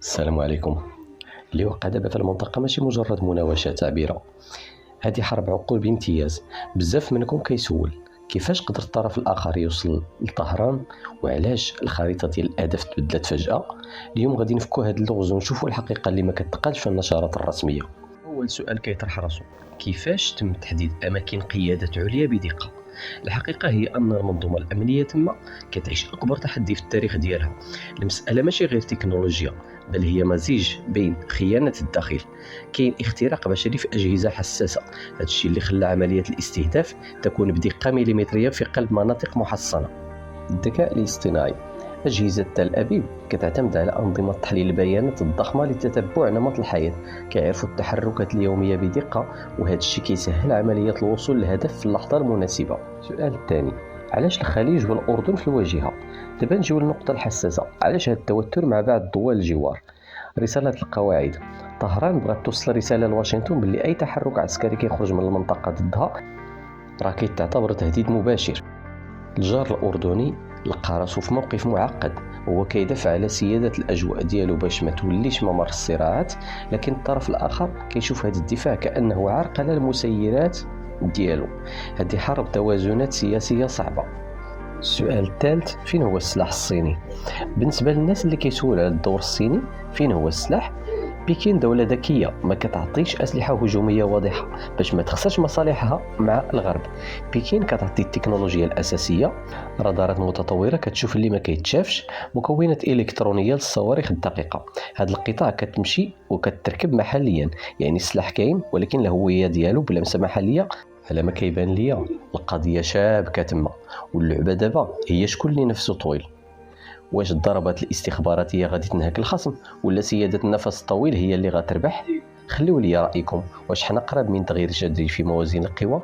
السلام عليكم. اللي وقع دابا في المنطقة ماشي مجرد مناوشة تعبيرة، هذه حرب عقول بامتياز. بزاف منكم كيسول كيفاش قدر الطرف الآخر يوصل لطهران وعلاش الخريطة ديال الأهداف تبدلت فجأة. اليوم غادي نفكو هذا اللغز ونشوفوا الحقيقة اللي ما كتقالش في النشرات الرسمية. أول سؤال كيطرح راسو، كيفاش تم تحديد أماكن قيادة عليا بدقة؟ الحقيقة هي أن المنظومة الأمنية تما كتعيش أكبر تحدي في التاريخ ديالها. المسألة ماشي غير تكنولوجيا، بل هي مزيج بين خيانة الداخل، كاين اختراق بشري في أجهزة حساسة، هذا الشيء اللي خلى عملية الاستهداف تكون بدقة مليمترية في قلب مناطق محصنة. الذكاء الاصطناعي، أجهزة تل أبيب كتعتمد على أنظمة تحليل البيانات الضخمة لتتبع نمط الحياة، كيعرفوا التحركات اليومية بدقة، وهذا الشيء كيسهل عملية الوصول للهدف في اللحظة المناسبة. السؤال الثاني، علاش الخليج والأردن في الواجهة؟ دابا نجيو للنقطة الحساسة، علاش هذا التوتر مع بعض دول الجوار؟ رسالة القواعد، طهران بغات توصل رسالة لواشنطن باللي أي تحرك عسكري كيخرج من المنطقة ضدها راه كيتعتبر تهديد مباشر. الجار الأردني لقى راسو في موقف معقد، هو كيدافع على سيادة الأجواء ديالو باش ما توليش ممر الصراعات، لكن الطرف الآخر كيشوف هذا الدفاع كأنه عرقلة المسيرات ديالو. هذه حرب توازنات سياسية صعبة. السؤال الثالث، فين هو السلاح الصيني؟ بالنسبة للناس اللي كيسول على الدور الصيني فين هو السلاح، بكين دولة ذكية ما كتعطيش أسلحة هجومية واضحة باش ما تخسرش مصالحها مع الغرب. بكين كتعطي التكنولوجيا الأساسية، رادارات متطورة كتشوف اللي ما كيتشافش، مكونات إلكترونية للصواريخ الدقيقة. هذا القطاع كتمشي وكتركب محليا، يعني السلاح كاين ولكن الهوية ديالو بلمسة محلية. على ما كيبان ليا القضية شابكة تما، واللعبة دابا هي شكون اللي نفسه طويل. واش الضربات الاستخباراتية غادي تنهك الخصم، ولا سيادة النفس الطويل هي اللي غتربح؟ خليوا لي رأيكم، واش حنا قراب من تغيير جذري في موازين القوى؟